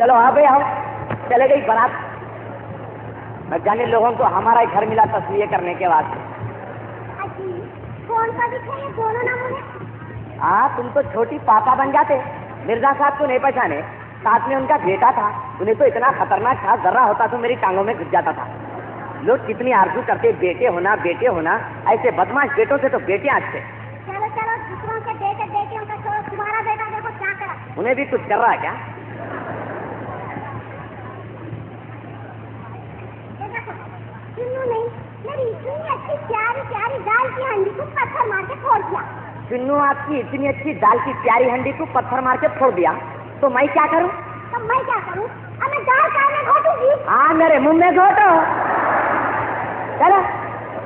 चलो आ गए आओ। चले गई बारात। न जाने लोगों को हमारा ही घर मिला तस्वीर करने के बाद। कौन सा दिखे ये दोनों नाम? हाँ, तुम तो छोटी पापा बन जाते। मिर्जा साहब को नहीं पहचाने, साथ में उनका बेटा था। उन्हें तो इतना खतरनाक था, जर्रा होता तो मेरी टांगों में घुस जाता था। लोग कितनी आरजू करते, बेटे होना बेटे होना। ऐसे बदमाश बेटों से तो बेटे अच्छे। चलो चलो, दूसरों के बेटे बेटियों का छोड़ो, तुम्हारा बेटा देखो क्या करा। उन्हें भी कुछ कर रहा है क्या? चुन्नू नहीं, मेरी इतनी अच्छी प्यारी प्यारी दाल की हंडी को पत्थर मार के फोड़ दिया। चुन्नू आपकी इतनी अच्छी दाल की प्यारी हंडी को पत्थर मार के फोड़ दिया, तो मैं क्या करूं? तो मैं क्या करूं? अब मैं दाल काय में घोटूंगी? हाँ, मेरे मुंह में घोटो। चलो,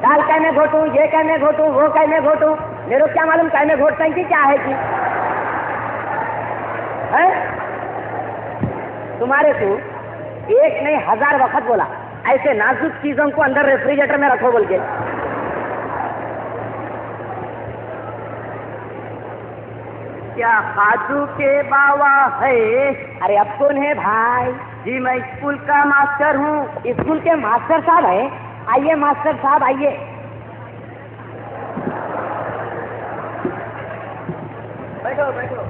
दाल काय में घोटूं, ये काय में घोटूं, वो काय में घोटूं। मेरे को क्या मालूम काय में घोटता है कि क्या है कि है? तुम्हारे को एक नहीं 1000 वक्त बोला ऐसे नाजुक चीजों को अंदर रेफ्रिजरेटर में रखो बोल के। क्या खाजू के बावा है? अरे अब कौन है भाई? जी मैं स्कूल का मास्टर हूँ। स्कूल के मास्टर साहब हैं? आइए मास्टर साहब आइए। बैठो बैठो।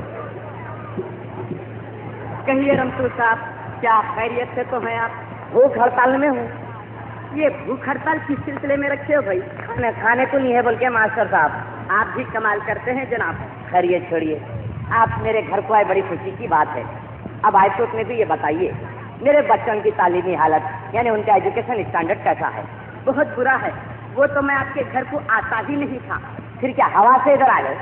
कहिए रमतू साहब, क्या खैरियत से तो हैं आप? भूख हड़ताल में हूँ। ये भूख हड़ताल किस सिलसिले में रखे हो भाई? खाने को नहीं है बोल के मास्टर साहब। आप भी कमाल करते हैं जनाब। खैरिए छोड़िए, आप मेरे घर को आए बड़ी खुशी की बात है। अब आए तो में भी ये बताइए, मेरे बच्चों की तालीमी हालत यानी उनका एजुकेशन स्टैंडर्ड कैसा है? बहुत बुरा है। वो तो मैं आपके घर को आता ही नहीं था। फिर क्या हवा से इधर आ गए?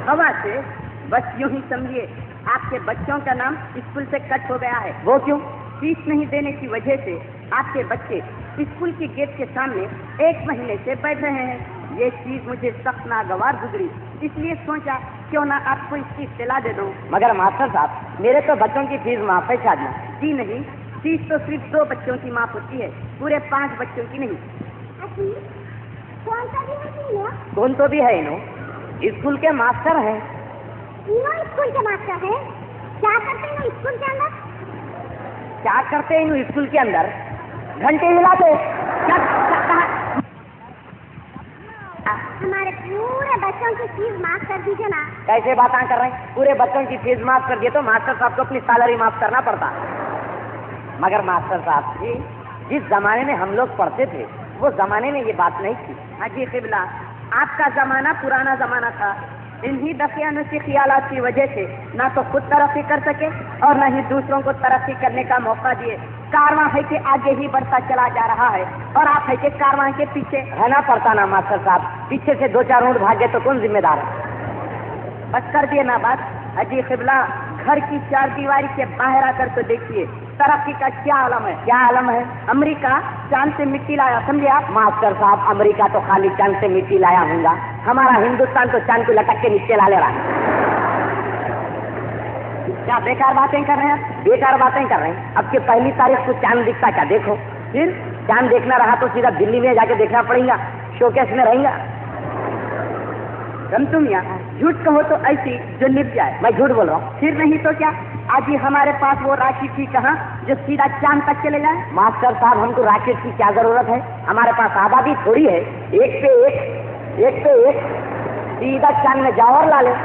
हवा से? बस यूं ही समझिए, आपके बच्चों का नाम स्कूल से कट हो गया है। वो क्यों? फीस नहीं देने की वजह से आपके बच्चे स्कूल के गेट के सामने 1 महीने से बैठ रहे हैं। ये चीज मुझे सख्त नागवार गुजरी, इसलिए सोचा क्यों ना आपको इसकी इत्तला दे दूं। मगर मास्टर साहब, मेरे तो बच्चों की फीस माफ है शादी। जी नहीं, फीस तो सिर्फ 2 बच्चों की माफ होती है, पूरे 5 बच्चों की नहीं। कौन सा भी है? कौन तो भी है इनो? स्कूल के मास्टर हैं। स्कूल के मास्टर है? क्या करते हैं स्कूल के अंदर? क्या करते हैं स्कूल के अंदर? घंटे हिलाते। क्या हमारे पूरे बच्चों की फीस माफ कर दीजिए ना। कैसे बातें कर रहे हैं? पूरे बच्चों की फीस माफ कर दिए तो मास्टर साहब को अपनी सैलरी माफ करना पड़ता। मगर मास्टर साहब जी, जिस जमाने में हम लोग पढ़ते थे वो जमाने में ये बात नहीं थी। हाजी किबला, आपका जमाना पुराना जमाना था। इन्हीं दफियानुसी ख्यालात की वजह से ना तो खुद तरक्की कर सके और न ही दूसरों को तरक्की करने का मौका दिए। कारवां है कि आगे ही बढ़ता चला जा रहा है और आप है कि कारवां के पीछे रहना पड़ता ना मास्टर साहब। पीछे से 2-4 ऊँट भागे तो कौन जिम्मेदार है? बस कर दिए ना बात। हाजी किबला, घर की 4 दीवारी के बाहर आकर तो देखिए तरक्की का क्या आलम है। क्या आलम है? अमेरिका चांद से मिट्टी लाया, समझे आप? मास्टर साहब, अमेरिका तो खाली चांद से मिट्टी लाया होगा, हमारा हिंदुस्तान तो चांद को लटक के नीचे ला ले रहा है। क्या बेकार बातें कर रहे हैं आप? बेकार बातें कर रहे हैं। अब के 1 तारीख को चांद दिखता क्या? देखो, फिर चांद देखना रहा तो सीधा दिल्ली में जाके देखना पड़ेगा, शोकेस में रहेगा। तुम यहाँ झूठ कहो तो ऐसी जो निप जाए। मैं झूठ बोल रहा हूँ? फिर नहीं तो क्या? आज ही हमारे पास वो राशि थी कहाँ जो सीधा चांद तक चले जाए? मास्टर साहब, हमको राकेट की क्या जरूरत है? हमारे पास आबादी थोड़ी है। एक पे एक सीधा चांद में जाओ और ला ले।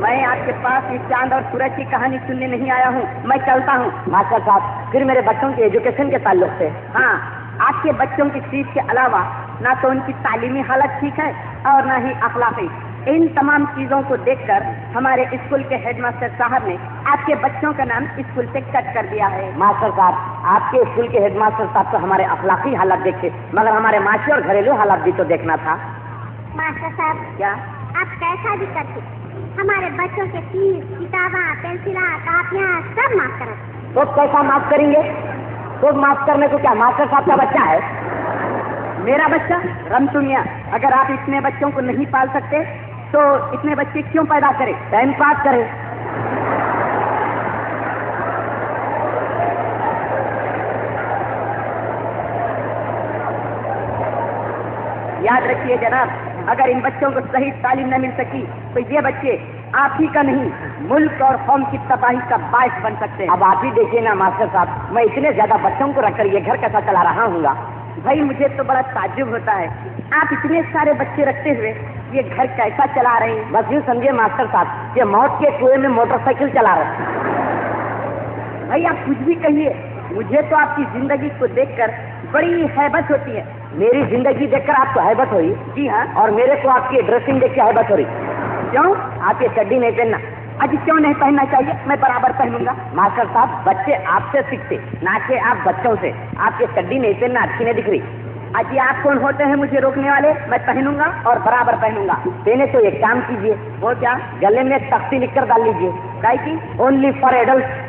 मैं आपके पास इस चांद और सूरज की कहानी सुनने नहीं आया हूँ, मैं चलता हूँ। मास्टर साहब, फिर मेरे बच्चों के एजुकेशन के ताल्लुक से। हाँ, आपके बच्चों की फीस के अलावा ना तो उनकी तालीमी हालत ठीक है और ना ही अखलाकी। इन तमाम चीजों को देखकर हमारे स्कूल के हेडमास्टर साहब ने आपके बच्चों का नाम स्कूल से कट कर दिया है। मास्टर साहब, आपके स्कूल के हेडमास्टर साहब तो हमारे अखलाकी हालत देखे, मगर हमारे माशी और घरेलू हालत भी तो देखना था। मास्टर साहब, क्या आप कैसा भी करते, हमारे बच्चों के फीस, किताबा, पेंसिला, कापियाँ सब माफ करें। तो कैसा माफ करेंगे? तो माफ करने को क्या मास्टर साहब का बच्चा है? मेरा बच्चा? रमतुनिया, अगर आप इतने बच्चों को नहीं पाल सकते तो इतने बच्चे क्यों पैदा करें? टाइम पास करें। याद रखिए जनाब, अगर इन बच्चों को सही तालीम न मिल सकी तो ये बच्चे आप ही का नहीं, मुल्क और कौम की तबाही का बायस बन सकते हैं। अब आप ही देखिए ना मास्टर साहब, मैं इतने ज्यादा बच्चों को रखकर ये घर कैसा चला रहा हूँ। भाई मुझे तो बड़ा ताज्जुब होता है, आप इतने सारे बच्चे रखते हुए ये घर कैसा चला रहे हैं। बस यूँ समझिए मास्टर साहब, ये मौत के कुएं में मोटरसाइकिल चला रहे। भाई आप कुछ भी कहिए, मुझे तो आपकी जिंदगी को देखकर बड़ी हैबत होती है। मेरी जिंदगी देखकर आपको हैबत हुई? जी हाँ। और मेरे को आपकी ड्रेसिंग देख के हैबत हो रही। क्यों? आप ये चड्डी नहीं पहनना। अजी क्यों नहीं पहनना चाहिए, मैं बराबर पहनूंगा। मास्टर साहब, बच्चे आपसे सीखते, ना कि आप बच्चों से। आप ये चड्डी नहीं पहनना अच्छी नहीं दिख रही। अजी आप कौन होते हैं मुझे रोकने वाले? मैं पहनूंगा और बराबर पहनूंगा। पहने तो एक काम कीजिए। वो क्या? गले में एक तख्ती लिखकर डाल लीजिए। काय की? Only for adult.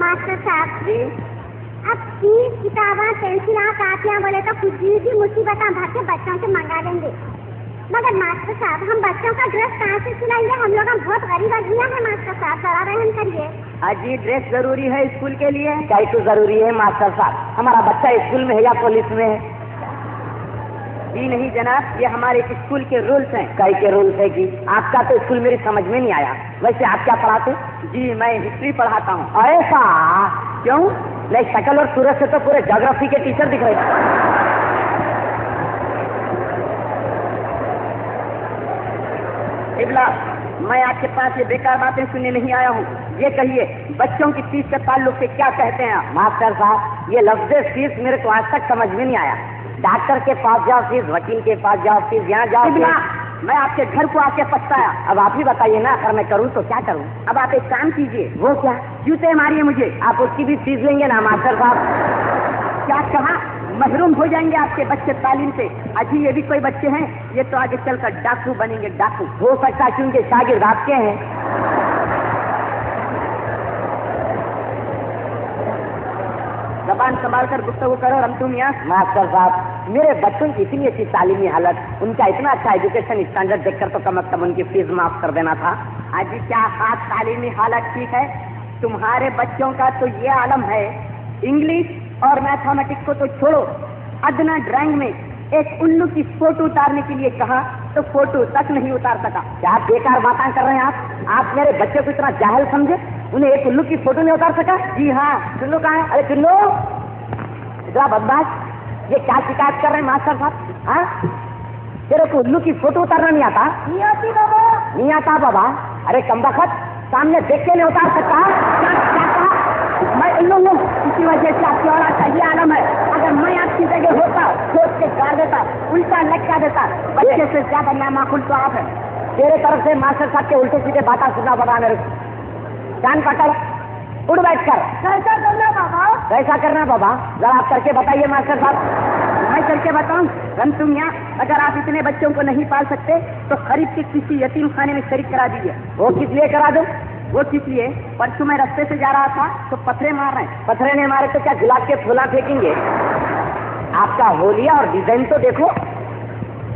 मास्टर साहब जी अब फीस किताबें पेंसिल कापियाँ बोले तो कुछ भी मुसीबत भर के बच्चों से मंगा देंगे, मगर मास्टर साहब हम बच्चों का ड्रेस कहाँ से सिलाएंगे? हम लोग बहुत गरीब आदमी है मास्टर साहब, जरा रहम करिए। अजी ड्रेस जरूरी है स्कूल के लिए? क्या तो जरूरी है मास्टर साहब? हमारा बच्चा स्कूल में है या पुलिस में है? जी नहीं जनाब, ये हमारे स्कूल के रूल्स हैं। कई के रूल्स है कि आपका तो स्कूल मेरी समझ में नहीं आया। वैसे आप क्या पढ़ाते? जी मैं हिस्ट्री पढ़ाता हूँ। ऐसा? क्यों? नहीं, शक्ल और सूरत से तो पूरे ज्योग्राफी के टीचर दिख रहे थे। इबला, मैं आपके पास ये बेकार बातें सुनने नहीं आया हूँ। ये कहिए बच्चों की फीस के ताल्लुक से क्या कहते हैं आप? मास्टर साहब, ये लफ्ज़ फीस मेरे को आज तक समझ में नहीं आया। डॉक्टर के पास जाओ फीस, वकील के पास जाओ फीस, यहाँ जाओ इबला, मैं आपके घर को आके पछताया। अब आप ही बताइए ना, अगर मैं करूँ तो क्या करूँ? अब आप एक काम कीजिए। वो क्या? जूते मारिए मुझे। आप उसकी भी फीस लेंगे ना मास्टर साहब? क्या कहा? महरूम हो जाएंगे आपके बच्चे तालीम से। अजी ये भी कोई बच्चे हैं? ये तो आगे चलकर डाकू बनेंगे, डाकू। हो सकता है क्योंकि शागिर्द आपके हैं। जबान संभाल कर गुफ्तगू करो रमतू मियां। मास्टर साहब, मेरे बच्चों की इतनी अच्छी तालीमी हालत, उनका इतना अच्छा एजुकेशन स्टैंडर्ड देखकर तो कम से कम उनकी फीस माफ कर देना था। अजी क्या खास तालीमी हालत ठीक है? तुम्हारे बच्चों का तो ये आलम है, इंग्लिश और मैथमेटिक्स को तो छोड़ो, अदना ड्राइंग में एक उल्लू की फोटो उतारने के लिए कहा तो फोटो तक नहीं उतार सका। क्या बेकार बातें कर रहे हैं आप? आप मेरे बच्चे को इतना जाहिल समझे? उन्हें एक उल्लू की फोटो नहीं उतार सका? जी हाँ। चुल्लू कहाँ है? अरे चुल्लू, इतना बदमाश, ये क्या शिकायत कर रहे हैं मास्टर साहब? हाँ, तेरे को उल्लू की फोटो उतारना नहीं आता? नहीं आती बाबा। नहीं आता बाबा? अरे कमबख्त, सामने देख के नहीं उतार सकता? क्या कहा? मैं उल्लू हूँ, इसी वजह से आपकी औलाद का ये आलम है। अगर मैं आपकी जगह होता, सोच के गाड़ देता, उल्टा लटका देता। बच्चे से ज्यादा नामाकुल तो आप है। तेरे तरफ से मास्टर साहब के उल्टे सीधे बातें सुनना पड़ा मेरे को। कान पकड़, उड़ बैठ कर। कैसा करना बाबा? कैसा करना बाबा? जरा आप करके बताइए मास्टर साहब। मैं करके बताऊं? रमतू मियां, अगर आप इतने बच्चों को नहीं पाल सकते तो खरीद के किसी यतीम खाने में शरीक करा दीजिए। वो किस लिए करा दूं? वो किस लिए? परसों मैं रास्ते से जा रहा था तो पत्थरे मार रहे हैं। पत्थरे नहीं मारे तो क्या गुलाब के फूला फेंकेंगे? आपका होलिया और डिजाइन तो देखो।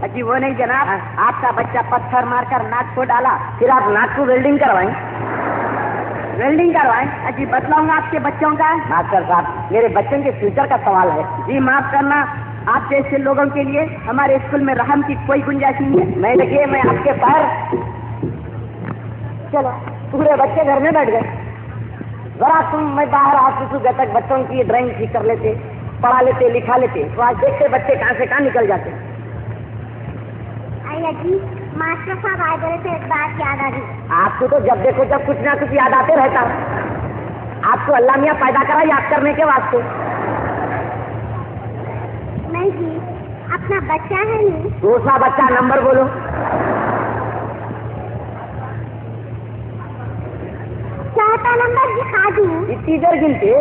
अजी वो नहीं जनाब, आपका बच्चा पत्थर मारकर नाक को डाला, फिर आप नाक को वेल्डिंग करवाएं? वेल्डिंग करवाएं? अजी बतलाऊंगा आपके बच्चों का। मास्टर साहब, मेरे बच्चों के फ्यूचर का सवाल है। जी माफ करना, आप जैसे लोगों के लिए हमारे स्कूल में रहम की कोई गुंजाइश नहीं है। मैं देखिए, मैं आपके पैर। चलो, पूरे बच्चे घर में बैठ गए। जरा मैं बाहर ऑफिस गए तक बच्चों की ड्राइंग ठीक कर लेते, पढ़ा लेते, लिखा लेते, तो आज देखते बच्चे कहाँ से कहाँ निकल जाते। अरे जी, मास्टर साहब आए गए थे, एक बात याद आ गई। आपको तो जब देखो जब कुछ ना कुछ याद आते रहता। आपको अल्लाह मियाँ पैदा करा याद करने के वास्ते। नहीं जी, अपना बच्चा है नहीं। दूसरा बच्चा, नंबर बोलो। चौथा नंबर दिखा दूं? इतनी देर गिनते,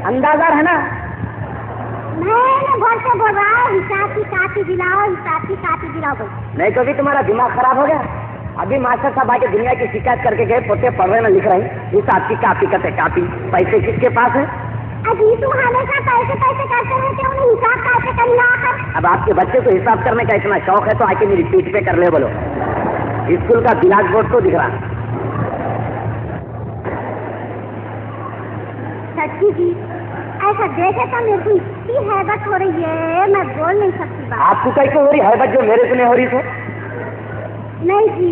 अंदाजा है ना? मैंने घर से बोल रहा है हिसाब की कापी दिलाओ, हिसाब की कापी दिलाओ। नहीं तो भी तुम्हारा दिमाग खराब हो गया। अभी मास्टर साहब आके दुनिया की शिकायत करके गए, पोते पढ़ रहे ना लिख रहे हैं, हिसाब की कापी करते कापी। पैसे किसके पास है? अजी तुम हमेशा पैसे पैसे करते रहते हो, उन्हें हिसाब कैसे कर ला कर? अब आपके बच्चे को हिसाब करने का इतना शौक है तो आके मेरी पीठ पे कर ले बोलो। स्कूल का ब्लैक बोर्ड तो दिख रहा। सच्ची जी, ऐसा देखे तो मेरे को इतनी हैबत हो रही है, मैं बोल नहीं सकती बात। आपको कहीं को हो रही हैबत जो मेरे को नहीं हो रही तो? नहीं जी,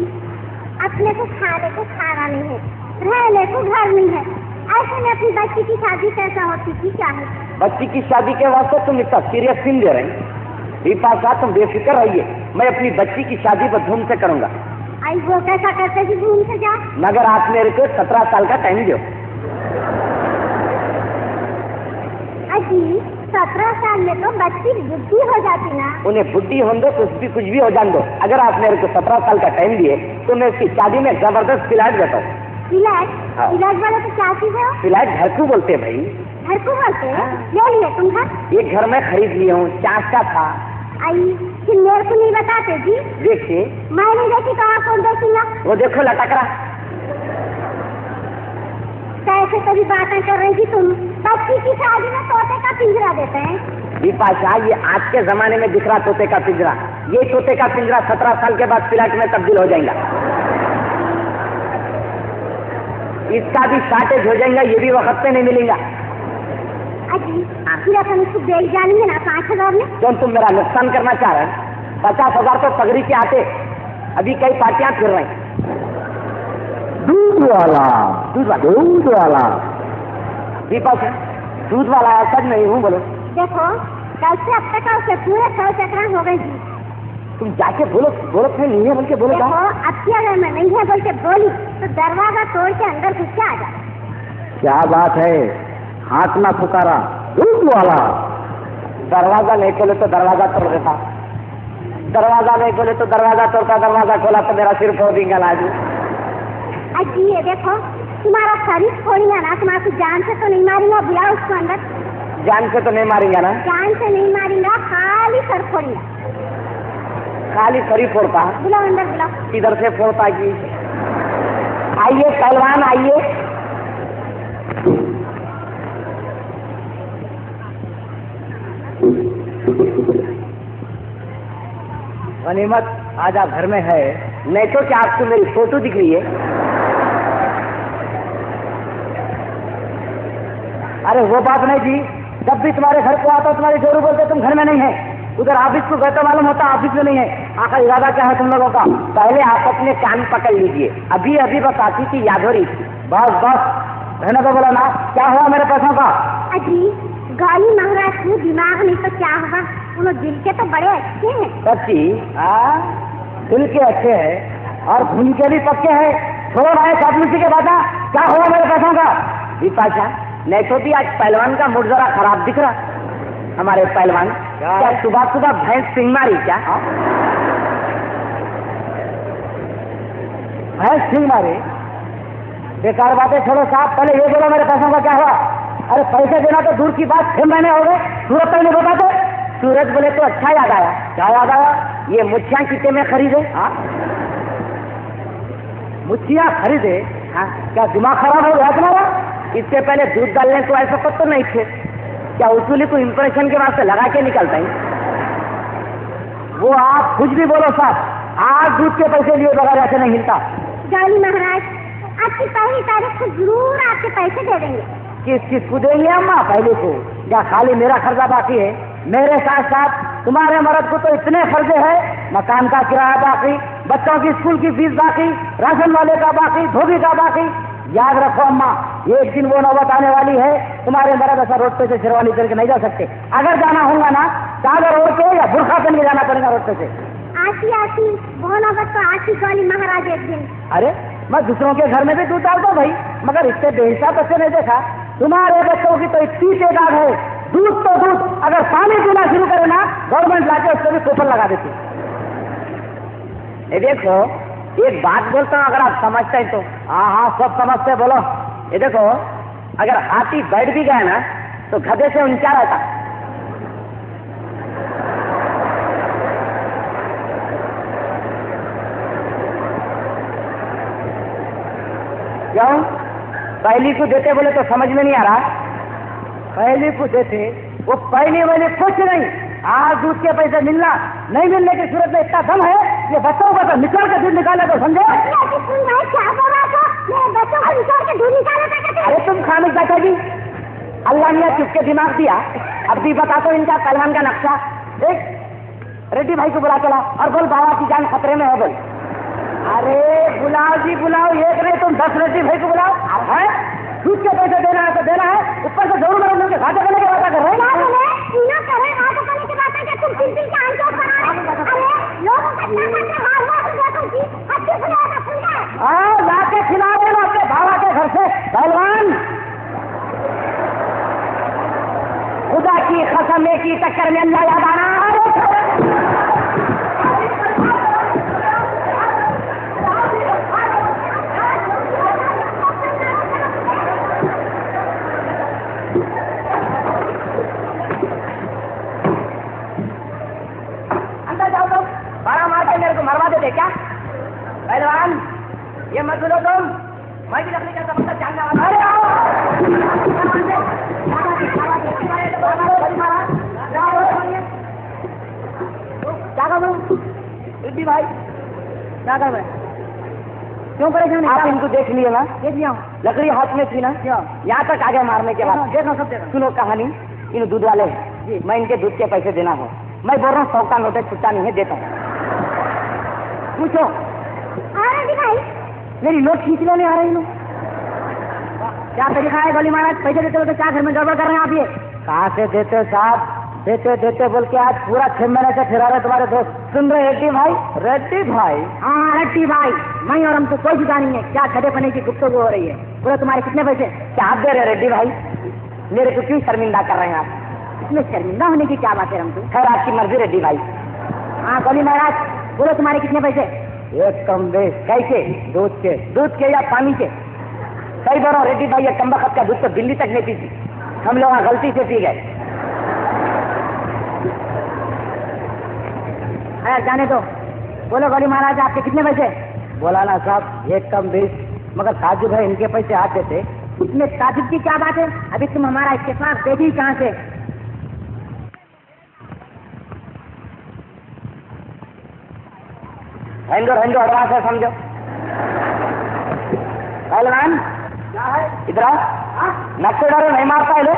अपने को खाने को खाना नहीं है, रहने को घर नहीं है, ऐसे में अपनी बच्ची की शादी कैसा होती थी क्या है? बच्ची की शादी के वास्ते तुम इतना सीरियस सीन दे रहे हैं? दीपा तुम बेफिक्र रहिए, मैं अपनी बच्ची की शादी पर धूम से करूंगा। आई वो कैसा करते जी धूम से जा? मगर आप मेरे को 17 साल का टाइम दो। अजी 17 साल में तो बच्ची बुद्धि हो जाती ना। उन्हें बुद्धि हो दो, कुछ भी हो जान दो, अगर आप मेरे को 17 साल का टाइम दिए तो मैं उसकी शादी में जबरदस्त फिलहाट देता हूँ। फिलहाट? हाँ। फिलहाट वाले तो क्या चीज है? फिलहाट घर को बोलते हैं भाई। घर को बोलते? हाँ। ले लिए तुम घर? एक घर में खरीद लिया हूँ, चांस का था। आई फिर मेरे को नहीं बताते जी? देखिए मैं नहीं देखी तो आप कौन देखेंगे? वो देखो लटक रहा। कैसे कभी बातें कर रही थी तुम? बच्ची की शादी में तोते का पिंजरा देते हैं? दीपा ये आज के जमाने में दिख रहा तोते का पिंजरा, ये तोते का पिंजरा 17 साल के बाद फ्लैट में तब्दील हो जाएगा। इसका भी शॉर्टेज हो जाएगा, ये भी वक्त पे नहीं मिलेगा। अजी फिर अपन इसको बेच जाएंगे ना 5,000 में? क्यों तुम मेरा नुकसान करना चाह रहे हैं? 50,000 तो पगड़ी के आते, अभी कई पार्टियां फिर रही। दूध वाला दीपा दूध वाला है, सच नहीं हूँ बोलो। देखो कल से अब तक उसे पूरे 100 चक्कर हो गई जी। तुम जाके बोलो फिर नहीं है बोल के बोलो। देखो अब की अगर मैं नहीं है बोल के बोली तो दरवाजा तोड़ के अंदर घुस के आ जा। क्या बात है, हाथ ना पुकारा दूध वाला। दरवाजा नहीं खोले तो दरवाजा तोड़ देता, दरवाजा नहीं खोले तो दरवाजा तोड़ता, दरवाजा खोला तो मेरा सिर फोड़ देंगे लाजू। अजी ये देखो तुम्हारा शरीर फोड़ेगा ना, तुम्हारी जान से तो नहीं मारेंगे, बुलाओ उसको अंदर। जान से तो नहीं मारेंगे ना? जान से नहीं मारेंगे, खाली सर फोड़ेगा। खाली शरीर फोड़ता? बुलाओ अंदर बुलाओ। किधर से फोड़ता जी? आइए पहलवान आइए। गनीमत आज आप घर में है, नहीं तो क्या आपको मेरी फोटो दिख रही है? अरे वो बात नहीं जी, जब भी तुम्हारे घर को आता तुम्हारे जोरू बोलते तुम घर में नहीं है, उधर ऑफिस को गए तो मालूम होता ऑफिस में नहीं है। आखिर इरादा क्या है तुम लोगों का? पहले आप अपने कान पकड़ लीजिए, अभी बस आती थी याद हो रही थी। बस रहने तो बोला ना, क्या हुआ मेरे पैसों का? अजी गाली महाराज को दिमाग नहीं तो क्या होगा, उन्होंने दिल के तो बड़े अच्छे हैं। सच्ची? दिल के अच्छे हैं और खून के भी पक्के हैं। छोड़ो भाई चापलूसी के बात, क्या हुआ मेरे पैसों का? दीपा नहीं तो भी आज पहलवान का मूड जरा खराब दिख रहा। हमारे पहलवान क्या सुबह भैंस सिंह मारी क्या? भैंस सिंह मारी? बेकार बातें छोड़ो साहब, पहले ये बोलो मेरे पैसों का क्या हुआ? अरे पैसे देना तो दूर की बात, 6 महीने हो गए सूरत तक नहीं बताते। सूरज बोले तो अच्छा याद आया। क्या याद आया? ये मुच्छियाँ कितने में खरीदे? हाँ मुच्छियाँ खरीदे? हाँ क्या दिमाग खराब हो गया तुम्हारा? इससे पहले दूध डालने को ऐसा पत्ते नहीं थे क्या? उसूली को इंप्रेशन के वास्ते लगा के निकलता है वो। आप कुछ भी बोलो साहब, आज दूध के पैसे लिए बगैर ऐसे नहीं हिलता। गाली महाराज आपकी पहली तारीख को जरूर आपके पैसे दे देंगे। किस को देंगे अम्मा? पहले को या खाली मेरा खर्चा बाकी है? मेरे साथ साथ तुम्हारे मर्द को तो इतने खर्चे हैं, मकान का किराया बाकी, बच्चों की स्कूल की फीस बाकी, राशन वाले का बाकी, धोबी का बाकी। याद रखो अम्मा, एक दिन वो नौबत आने वाली है, तुम्हारे मर्द ऐसा रोड पे से शेरवानी करके नहीं जा सकते। अगर जाना होगा ना चादर ओढ़ के या बुरखा पहन के जाना पड़ेगा रोड पे से। आती वो नौबत तो आती गाली महाराज एक दिन। अरे मैं दूसरों के घर में भी दूध डालता हूँ भाई, मगर इससे बेहिसाब बच्चे नहीं देखा। तुम्हारे बच्चों की तो इतनी तादाद है, दूध तो दूध, अगर पानी पीना शुरू करे ना गवर्नमेंट लाके उसको भी कूपन लगा देती। ये देखो एक बात बोलता हूँ, अगर आप समझते हैं तो। हाँ सब समझते, बोलो। ये देखो अगर हाथी बैठ भी गया ना तो गधे से ऊंचा रहता। क्यों? पहली को देते बोले तो समझ में नहीं आ रहा। पहली को देते वो पहली वाली कुछ नहीं, आज दूध के पैसे मिलना नहीं मिलने की सूरत में इतना दम है, ये बच्चों को तो निकाल के दूध निकाले तो समझो। क्या बोल रहा था? मेरे बच्चों को निकाल के दूध निकाला था। अरे तुम खाने बैठेगी, अल्लाह ने चुपके दिमाग दिया। अब भी बता दो इनका पहलवान का नक्शा। देख रेड्डी भाई को बुला चला और बोल बाबा की जान खतरे में है बोल। अरे बुलाओ जी बुलाओ, एक नहीं तुम 10 रेड्डी भाई को बुलाओ। है दूध के पैसे देना है तो देना है, ऊपर से जरूर मेरे के घाटे करने की बात कर रहे हैं। तुम चिंतित के आंसू बना रहे। अरे लोगों का क्या करते हार हुआ तो देखो जी अच्छी बुलाया फूल गए। हाँ लाके खिला देना अपने बाबा के घर से पहलवान। खुदा की कसम एक ही चक्कर में अल्लाह याद आना। अंदर जाओ तुम, बारह मार के मेरे को मरवा देते क्या पहलवान? ये मत सुनो तुम, मैं भी लकड़ी का सबक जानने वाला। अरे आओ क्या कर रेड्डी भाई, क्या कर रहे? क्यों परेशान है? आप इनको देख लिए ना? देख लिया हूँ। लकड़ी हाथ में थी ना, यहाँ तक आगे मारने के बाद देखो सब देखो। सुनो कहानी, इन दूध वाले हैं, मैं इनके दूध के पैसे देना है। मैं बोल रहा हूँ 100 का नोट छुट्टा नहीं है, देता हूँ। पूछो। रेड्डी भाई मेरी नोट खींचने नहीं आ रही हूँ। क्या तरीका है गोली महाराज? पैसे देते हो तो क्या घर में गड़बड़ कर रहे हैं आप? ये कहाँ से देते साहब? देते देते बोल के आज पूरा 6 महीने से फिरा रहे तुम्हारे दोस्त। सुन रहे रेड्डी भाई? रेड्डी भाई? हाँ रेड्डी भाई, मैं और हम तो कोई जुदा नहीं है। क्या खड़े पने की गुफ्तगू हो रही है? पूरे तुम्हारे कितने पैसे? क्या आप दे रहे रेड्डी भाई? मेरे को क्यों शर्मिंदा कर रहे हैं आप? इसमें शर्मिंदा होने की क्या बात है रमतू? खैर आपकी मर्जी रेड्डी भाई। हाँ गोली महाराज बोलो तुम्हारे कितने पैसे? एक कम बेस। कैसे? दूध के? दूध के या पानी के? सही बोलो रेड्डी भाई, ये कमबख्त का दूध तो दिल्ली तक नहीं पीती, हम लोग गलती से पी गए। जाने दो, बोलो गोली महाराज आपके कितने पैसे? बोला ना साहब एक कम 20, मगर ताजुब है इनके पैसे आते थे। इसमें ताजुब की क्या बात है? अभी तुम हमारा इत्तेफाक देखी कहाँ से? हैंडो एडवांस है समझो। पहलवान क्या है? इधर आओ। नक्शे डालो, नहीं मारता है लोग।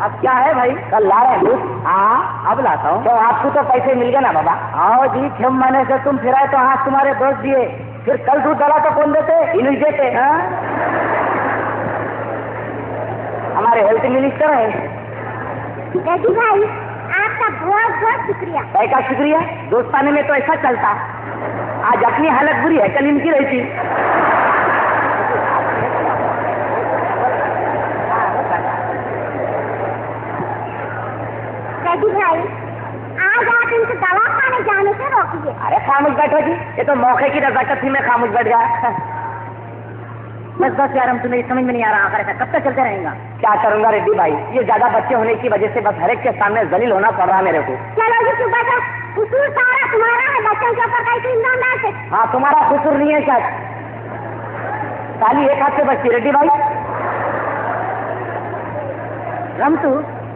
अब क्या है भाई? कल ला रहे दूध? हाँ अब लाता हूँ। तो आपको तो पैसे मिल गए ना बाबा? आओ जी, 6 महीने से तुम फिराए तो आज तुम्हारे दोस्त दिए, फिर कल दूध डाला तो कौन देते? इन्हीं देते। हमारे हेल्थ मिनिस्टर है। रेड्डी भाई आपका बहुत बहुत शुक्रिया। का शुक्रिया? दोस्ताने में तो ऐसा चलता। आज अपनी हालत बुरी है, कल इनकी रहती। रेड्डी भाई आज आप इनको दवा खाने जाने से रोकिए। अरे खामोश बैठो जी, ये तो मौके की नजाकत थी, मैं खामोश बैठ गया। बस यार हम तुम्हें समझ में नहीं आ रहा आखिर ऐसा कब तक चलते रहेगा? क्या करूंगा रेड्डी भाई, ये ज्यादा बच्चे होने की वजह से बस हर एक के सामने जलील होना पड़ रहा है मेरे को। चलो जी सुबह का कसूर सारा तुम्हारा है, बच्चों के ऊपर कैसे इल्जाम डालते? हाँ तुम्हारा कसूर नहीं है शायद, ताली एक हाथ से बचती। रेड्डी भाई रमतू,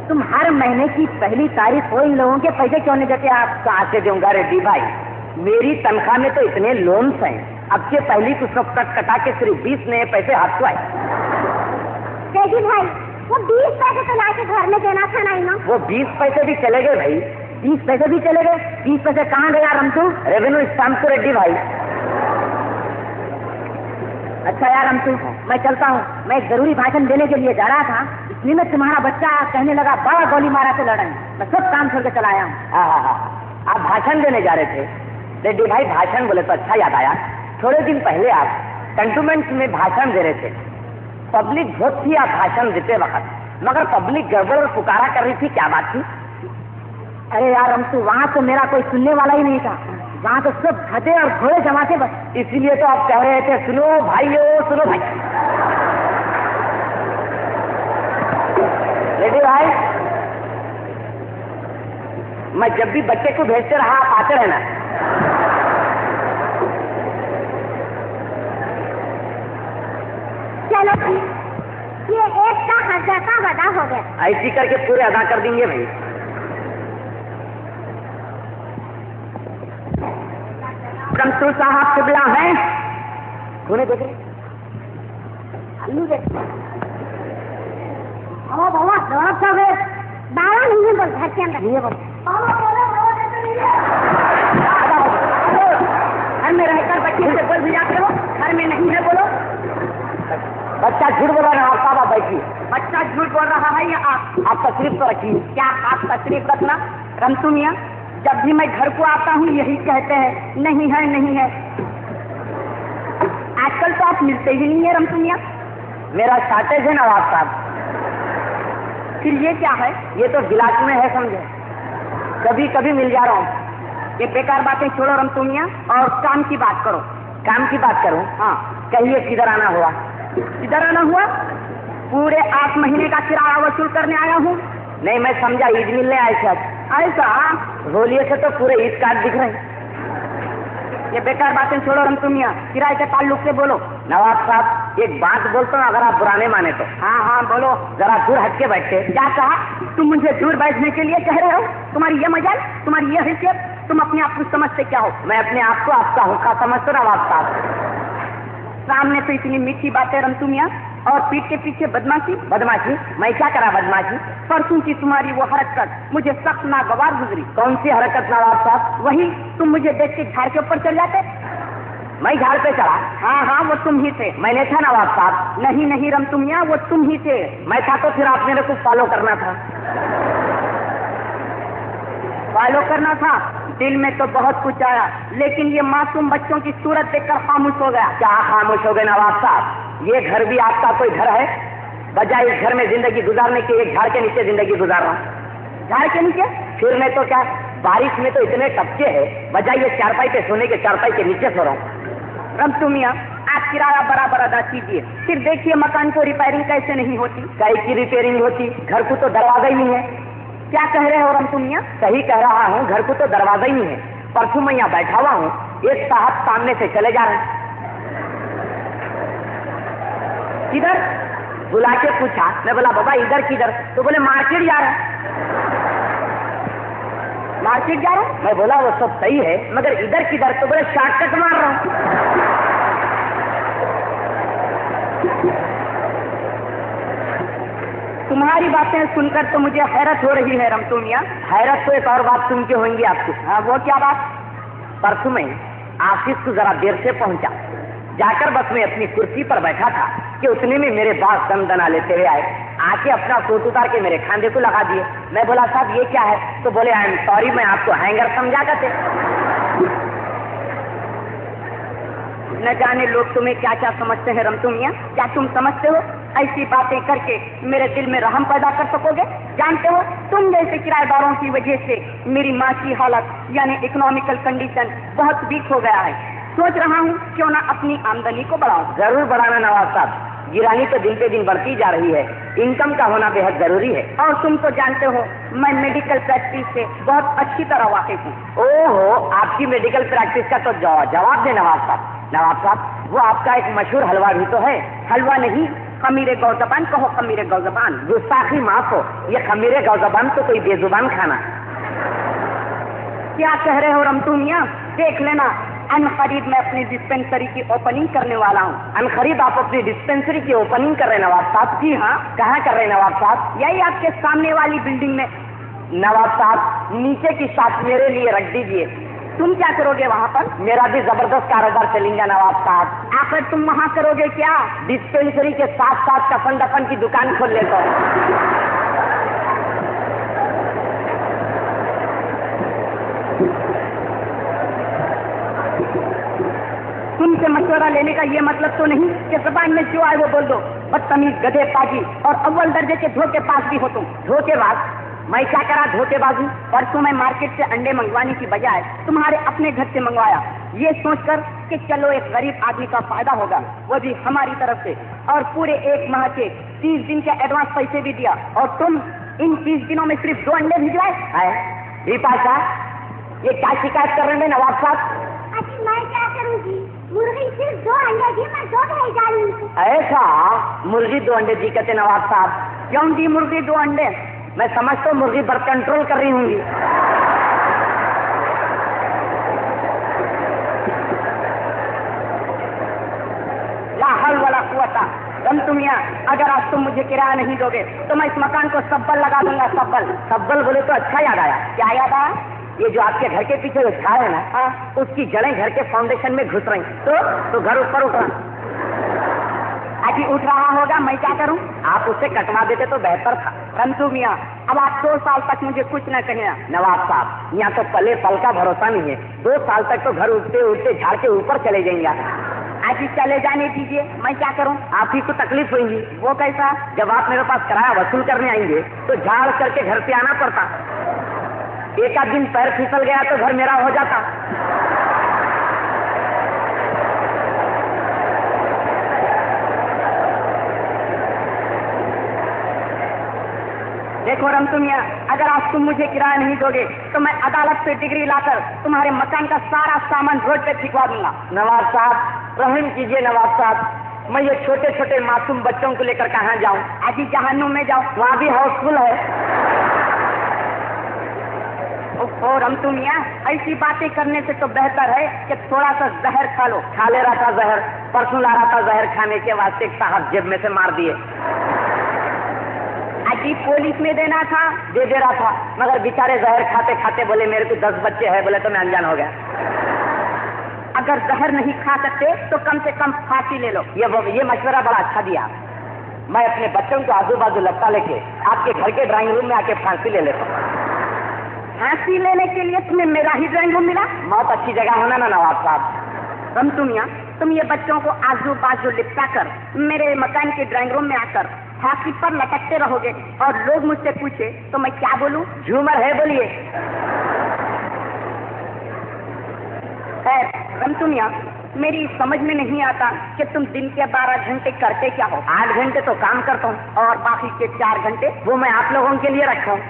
तुम हर महीने की पहली तारीख को इन लोगों के पैसे क्यों नहीं देते? आप कहाँ से दूंगा रेड्डी भाई? मेरी तनख्वाह में तो इतने लोन्स हैं, अब के पहली कुछ कट कटा के सिर्फ 20 नए पैसे हाथ को आए। रेड्डी भाई वो 20 पैसे तो लाके घर में देना था ना। वो 20 पैसे भी चले गए भाई। 20 पैसे भी चले गए? 20 पैसे कहाँ गया रमतू? रेवेन्यू स्टाम्प को रेड्डी भाई। अच्छा यार रमतू मैं चलता हूँ, मैं एक जरूरी भाषण देने के लिए जा रहा था, इसलिए में तुम्हारा बच्चा कहने लगा बड़ा गोली मारा से लड़ाई, मैं सब काम छोड़ के चला आया हूँ। आप भाषण देने जा रहे थे रेड्डी भाई? भाषण बोले तो अच्छा याद आया, थोड़े दिन पहले आप कंटोनमेंट में भाषण दे रहे थे। पब्लिक बहुत थी आप भाषण देते वक्त, मगर पब्लिक गड़बड़ और पुकारा कर रही थी, क्या बात थी? अरे यार रमतू वहाँ तो मेरा कोई सुनने वाला ही नहीं था, वहाँ तो सब गधे और घोड़े जमा थे बस। इसीलिए तो आप कह रहे थे सुनो भाइयों सुनो भाई। रेड्डी भाई मैं जब भी बच्चे को भेजते रहा आप आते रहना। चलो ये एक का 1000 का वादा हो गया। ऐसी करके पूरे अदा कर देंगे भाई। रमतू साहब किबला हैं, उन्हें देख बाबा बाबा नवाब साहब है। बाबा नहीं है, बोल घर के अंदर नहीं है, बोल घर में रहकर बच्चे से बोल भी जाते हो, घर में नहीं है बोलो। बच्चा झूठ बोल रहा है नवाब साहब, आप बैठिए। बच्चा झूठ बोल रहा है या आप तशरीफ तो रखिए। क्या आप तशरीफ रखना? रमतू मियाँ, जब भी मैं घर को आता हूँ यही कहते हैं नहीं है नहीं है। आजकल तो आप मिलते ही नहीं है रमतू मियाँ। मेरा शॉर्टेज है नवाब साहब। फिर ये क्या है? ये तो गिलास में है समझे, कभी कभी मिल जा रहा हूँ। ये बेकार बातें छोड़ो रमतू मियाँ और काम की बात करो। काम की बात करूँ? हाँ, कहिए किधर आना हुआ? किधर आना हुआ? पूरे 8 महीने का किराया वसूल करने आया हूँ। नहीं, मैं समझा ईद मिलने आए थे। ऐसा? रोलिए से तो पूरे ईद कार्ड दिख रहे हैं। ये बेकार बातें छोड़ो रमतू मियाँ, किराए के ताल्लुक से बोलो। नवाब साहब एक बात बोलता हूँ, अगर आप बुराने माने तो। हाँ हाँ बोलो। जरा दूर हट के बैठे। क्या कहा? तुम मुझे दूर बैठने के लिए कह रहे हो? तुम्हारी ये मजाल, तुम्हारी ये हैसियत, तुम अपने आप को समझते क्या हो? मैं अपने आप को आपका हुक्का समझता हूँ नवाब साहब। सामने तो इतनी मीठी बातें रमतू मियाँ और पीठ के पीछे बदमाशी। बदमाशी? मैं क्या करा बदमाशी? परसों की तुम्हारी वो हरकत मुझे सख्त नागवार गुजरी। कौन सी हरकत नवाब साहब? वही, तुम मुझे देख के झाड़ के ऊपर चल जाते। मैं झाड़ पे चढ़ा? हाँ हाँ, वो तुम ही थे। मैंने था नवाब साहब? नहीं नहीं रमतू मियाँ, वो तुम ही थे। मैं था तो फिर आप मेरे को फॉलो करना था। फॉलो करना था? दिल में तो बहुत कुछ आया, लेकिन ये मासूम बच्चों की सूरत देखकर खामोश हो गया। क्या खामोश हो गए नवाब साहब? ये घर भी आपका कोई घर है? बजाय इस घर में जिंदगी गुजारने के एक झाड़ के नीचे जिंदगी गुजार रहा हूँ। झाड़ के नीचे? फिर मैं तो क्या, बारिश में तो इतने टपके है, बजाय ये चारपाई पे सोने के चारपाई के नीचे सो रहा हूँ। रमतू मियाँ, आप किराया बराबर अदा कीजिए, फिर देखिए मकान को रिपेयरिंग कैसे नहीं होती। कई की रिपेयरिंग होती? घर को तो दरवाजा ही नहीं है। क्या कह रहे हो रमतू मियाँ? सही कह रहा हूँ, घर को तो दरवाजा ही नहीं है। परसों मैं यहाँ बैठा हुआ हूँ, एक साहब सामने से चले जा रहे हैं। किधर? बुला के पूछा, मैं बोला बाबा इधर किधर? तो बोले मार्केट जा रहा है। मार्केट जा रहा है? मैं बोला वो सब सही है, मगर इधर किधर? तो बोले शॉर्टकट मार रहा हूँ। तुम्हारी बातें सुनकर तो मुझे हैरत हो रही है रमतू मियाँ। हैरत तो एक और बात सुन के होंगी आपको। हाँ, वो क्या बात? परसों में ऑफिस को जरा देर से पहुंचा, जाकर बस मैं अपनी कुर्सी पर बैठा था कि उतने में मेरे बाप दना लेते हुए आए, आके अपना कोट उतार के मेरे खांधे को लगा दिए। मैं बोला साहब ये क्या है? तो बोले आई एम सॉरी, मैं आपको हैंगर समझा करते। न जाने लोग तुम्हें क्या क्या समझते हैं रमतू मियाँ। क्या तुम समझते हो ऐसी बातें करके मेरे दिल में रहम पैदा कर सकोगे? जानते हो, तुम जैसे किराएदारों की वजह से मेरी माँ की हालत यानी इकोनॉमिकल कंडीशन बहुत वीक हो गया है। सोच रहा हूँ क्यों ना अपनी आमदनी को बढ़ाऊं। जरूर बढ़ाना नवाब साहब, गिरानी तो दिन पे दिन बढ़ती जा रही है, इनकम का होना बेहद जरूरी है। और तुम तो जानते हो मैं मेडिकल प्रैक्टिस से बहुत अच्छी तरह वाकिफ हूँ। ओहो, आपकी मेडिकल प्रैक्टिस का तो जवाब दे नवाब साहब। नवाब साहब, वो आपका एक मशहूर हलवा भी तो है। हलवा नहीं, खमीरे गौजबान कहो, खमीरे गौजबान। गुस्ताखी माफ हो, ये खमीरे गौजबान तो कोई बेजुबान खाना। क्या कह रहे हो रमतू मियाँ? देख लेना, अनखरीद मैं अपनी डिस्पेंसरी की ओपनिंग करने वाला हूँ। अनखरीद आप अपनी डिस्पेंसरी की ओपनिंग कर रहे नवाब साहब? जी हाँ। कहाँ कर रहे नवाब साहब? यही आपके सामने वाली बिल्डिंग में। नवाब साहब नीचे की साथ मेरे लिए रख दीजिए। तुम क्या करोगे वहाँ पर? मेरा भी जबरदस्त कारोबार चलेगा नवाब साहब। आखिर तुम वहाँ करोगे क्या? डिस्पेंसरी के साथ साथ कफन दफन की दुकान खोल लेता हूँ। तुमसे मशवरा लेने का ये मतलब तो नहीं कि जबान में जो आए वो बोल दो। बदतमीज, गधे पाजी और अव्वल दर्जे के धोखेबाज भी हो तुम। धोखेबाज? मैं क्या करा धोखेबाजी? परसों मैं मार्केट से अंडे मंगवाने की बजाय तुम्हारे अपने घर से मंगवाया, ये सोचकर कि चलो एक गरीब आदमी का फायदा होगा, वो भी हमारी तरफ से। और पूरे 1 माह के 30 दिन के एडवांस पैसे भी दिया, और तुम इन 30 दिनों में सिर्फ 2 अंडे भिजवाए। दीपाशा, ये क्या शिकायत कर रहे हैं नवाब साहब? अजी मैं क्या करूँगी? मुर्गी सिर्फ 2 अंडे दी, मैं 2 नहीं डालूंगी। ऐसा? मुर्गी 2 अंडे दी कहते नवाब साहब? क्यों दी मुर्गी 2 अंडे? मैं समझता हूँ मुर्गी पर कंट्रोल कर रही होंगी। ला हौल वला कुव्वता रंतु मियाँ, अगर आज तुम मुझे किराया नहीं दोगे तो मैं इस मकान को सब्बल लगा दूंगा। सब्बल। सब्बल बोले तो अच्छा याद आया। क्या याद आया? ये जो आपके घर के पीछे जो झाड़ है ना, उसकी जड़ें घर के फाउंडेशन में घुस रही, तो घर ऊपर उठ रहा। अभी उठ रहा होगा, मैं क्या करूं? आप उससे कटवा देते तो बेहतर था। रंतु मियाँ, अब आप 2 साल तक मुझे कुछ न कहिए। नवाब साहब, यहाँ तो पले पल का भरोसा नहीं है। 2 साल तक तो घर उठते उठते झाड़ के ऊपर चले जाएंगे। अभी चले जाने दीजिए, मैं क्या करूं? आप ही को तकलीफ होगी। वो कैसा? जब आप मेरे पास किराया वसूल करने आएंगे तो झाड़ करके घर पे आना पड़ता। एक आध दिन पैर फिसल गया तो घर मेरा हो जाता। देखो रंतु मियाँ, अगर आज तुम मुझे किराया नहीं दोगे तो मैं अदालत से डिग्री लाकर तुम्हारे मकान का सारा सामान रोड पे फिकवा दूंगा। नवाब साहब, रहम कीजिए नवाब साहब, मैं ये छोटे छोटे मासूम बच्चों को लेकर कहाँ जाऊँ? अभी जहन्नुम में जाओ, वहाँ भी हाउसफुल है। ओह रंतु मियाँ, ऐसी बातें करने से तो बेहतर है कि थोड़ा सा जहर खा लो। खा ले रहा था जहर, परसों ला रहा था जहर खाने के वास्ते, साहब जेब में से मार दिए। अजी पुलिस में देना था, दे रहा था, मगर बेचारे जहर खाते खाते बोले मेरे को 10 बच्चे हैं, बोले तो मैं अनजान हो गया। अगर जहर नहीं खा सकते तो कम से कम फांसी ले लो। ये मशवरा बड़ा अच्छा दिया। मैं अपने बच्चों को आजू बाजू लपटा लेके आपके घर के ड्राइंग रूम में आके फांसी ले लेता हूँ। फांसी लेने के लिए तुम्हें मेरा ही ड्राइंग रूम मिला? बहुत अच्छी जगह होना ना नवाब साहब। रंतु मियाँ, तुम ये बच्चों को आजू बाजू लिपटा कर मेरे मकान के ड्राइंग रूम में आकर फांसी पर लटकते रहोगे और लोग मुझसे पूछे तो मैं क्या बोलूं? झूमर है बोलिए। रंतु मियाँ, मेरी समझ में नहीं आता कि तुम दिन के 12 घंटे करते क्या हो? 8 घंटे तो काम करता हूँ और बाकी के 4 घंटे वो मैं आप लोगों के लिए रखा हूँ।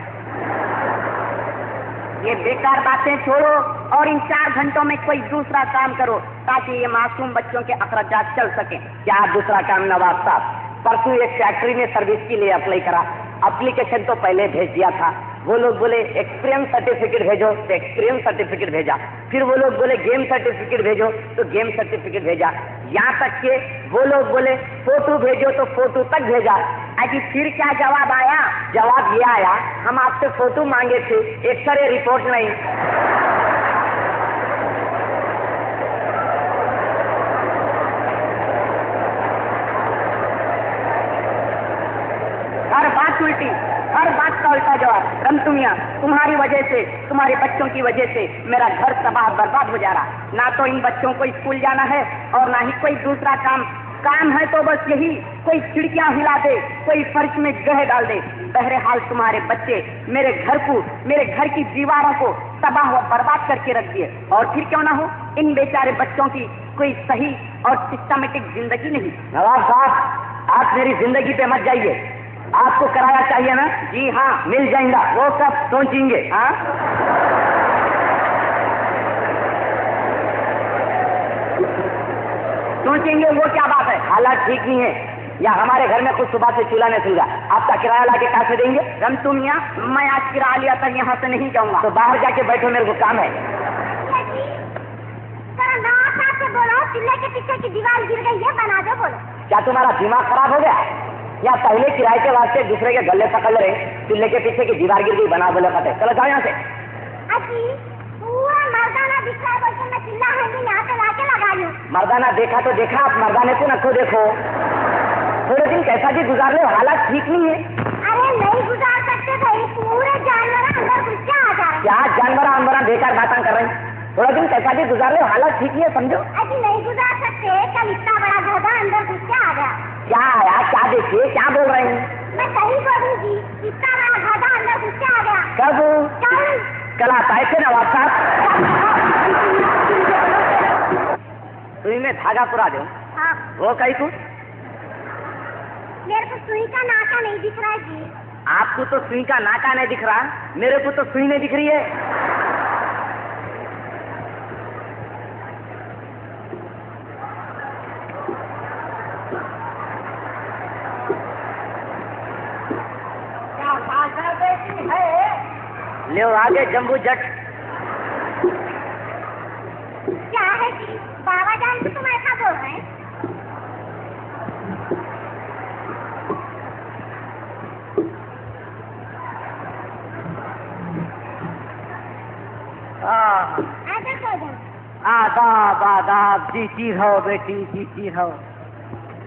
ये बेकार बातें छोड़ो और इन 4 घंटों में कोई दूसरा काम करो ताकि ये मासूम बच्चों के अखराजात चल सके। क्या दूसरा काम नवाब साहब? परसों एक फैक्ट्री में सर्विस के लिए अप्लाई करा। एप्लीकेशन तो पहले भेज दिया था। वो लोग बोले एक्सपीरियंस सर्टिफिकेट भेजो, तो एक्सपीरियंस सर्टिफिकेट भेजा। फिर वो लोग बोले गेम सर्टिफिकेट भेजो, तो गेम सर्टिफिकेट भेजा। यहाँ तक के वो लोग बोले फोटो भेजो, तो फोटो तक भेजा। अभी फिर क्या जवाब आया? जवाब ये आया, हम आपसे फोटो मांगे थे, एक्सरे रिपोर्ट नहीं। हर बात उल्टी, हर बात का उल्टा जवाब। रंतु मियाँ, तुम्हारी वजह से, तुम्हारे बच्चों की वजह से मेरा घर तबाह बर्बाद हो जा रहा। ना तो इन बच्चों को स्कूल जाना है और ना ही कोई दूसरा काम है तो बस यही, कोई खिड़कियां हिला दे, कोई फर्श में गह डाल दे। बहरहाल तुम्हारे बच्चे मेरे घर को, मेरे घर की दीवारों को तबाह व बर्बाद करके रख दिए। और फिर क्यों ना हो, इन बेचारे बच्चों की कोई सही और सिस्टमेटिक जिंदगी नहीं। नवाब साहब, आप मेरी जिंदगी पे मत जाइए। आपको किराया चाहिए ना? जी हाँ, मिल जाएगा। वो कब सोचेंगे? हाँ, सोचेंगे वो क्या बात है? हालात ठीक नहीं है या हमारे घर में कुछ सुबह से चूल्हा नहीं चूल्हा। आपका किराया लाके कहाँ से देंगे? रंतु मियाँ, मैं आज किराया लिया था, यहाँ से नहीं जाऊंगा। तो बाहर जाके बैठो, मेरे को काम है। बोलो, चूल्हे के पीछे की दीवार गिर गई है, बना दो। बोलो, क्या तुम्हारा दिमाग खराब हो गया या पहले किराए के वास्ते दूसरे के गले पकड़ रहे? चूल्हे के पीछे की दीवार गिर गई, बना बोले कहते चलो जाओ यहाँ से। पूरा मर्दाना दिखा है, बोलते मैं चिल्ला है कि यहाँ पे लाके लगा लूं। मर्दाना देखा तो देखा, आप मर्दाने को न देखो। थोड़े दिन कैसा भी गुजार लो, हालात ठीक नहीं है। अरे नहीं गुजार सकते भाई, पूरे जानवर अंदर घुस के आ जा रहे। क्या जानवर बेकार बातें कर रहे हैं? थोड़ा दिन कैसा भी गुजार लो, हालात ठीक नहीं है, समझो। अजी नहीं गुजार सकते, कल इतना बड़ा गधा अंदर घुस के आ गया। क्या आया? क्या देखिए, क्या बोल रहे हैं? मैं सही बोली जी, इतना बड़ा गधा अंदर घुस के आ गया। कब? कल आता है फिर नवाब साहब। सुई में धागा पुरा दो। हाँ। वो कहीं को? मेरे को सुई का नाका नहीं दिख रहा है जी। आपको तो सुई का नाका नहीं दिख रहा, मेरे को तो सुई नहीं दिख रही है। क्या भाषा देती है? ले आगे जम्बू जट। क्या है जी? बाबा जान तो तुम ऐसा बोल रहे हैं? आदाब आदाब, जीती रहो बेटी, जीती रहो।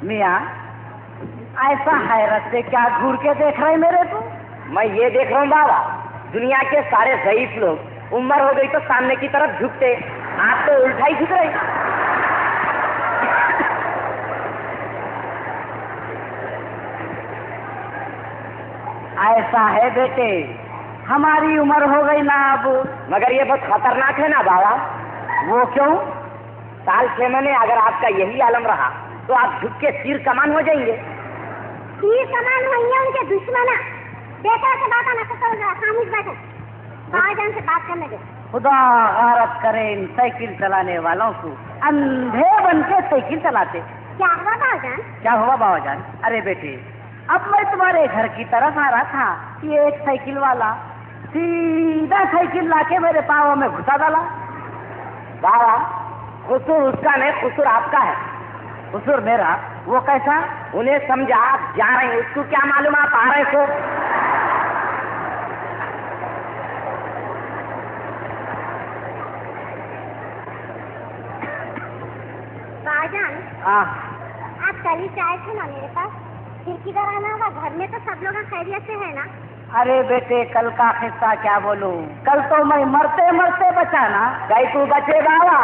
मियाँ, ऐसा हैरत से क्या घूर के देख रहे मेरे को? मैं ये देख रहा हूँ बाबा, दुनिया के सारे ज़ईफ लोग उम्र हो गई तो सामने की तरफ झुकते, आप तो उल्टा ही झुक रहे। ऐसा है बेटे, हमारी उम्र हो गई ना अब। मगर ये बहुत खतरनाक है ना बाबा। वो क्यों? साल 6 महीने अगर आपका यही आलम रहा तो आप झुक के तीर कमान हो जाएंगे। तीर कमान होंगे उनके दुश्मन। बेटा से बात ना करो, खामोश बैठो, बाबाजान से बात करने दो। खुदा गारत करे इन साइकिल चलाने वालों को, अंधे बन के साइकिल चलाते। क्या हुआ बाबाजान? क्या हुआ बाबाजान? अरे बेटे, अब मैं तुम्हारे घर की तरफ आ रहा था कि एक साइकिल वाला सीधा साइकिल लाके मेरे पाँव में घुसा डाला। बाबा, कसूर उसका नहीं, कसूर आपका है। कसूर मेरा? वो कैसा? उन्हें समझा, आप जा रहे हैं, उसको क्या मालूम आप आ रहे हो। बाबाजान, आप कल ही आए थे ना मेरे पास, फिर किधर आना होगा? घर में तो सब लोग खैरियत से है ना? अरे बेटे, कल का किस्सा क्या बोलूं, कल तो मैं मरते मरते बचा ना। गई तू बचे बाबा।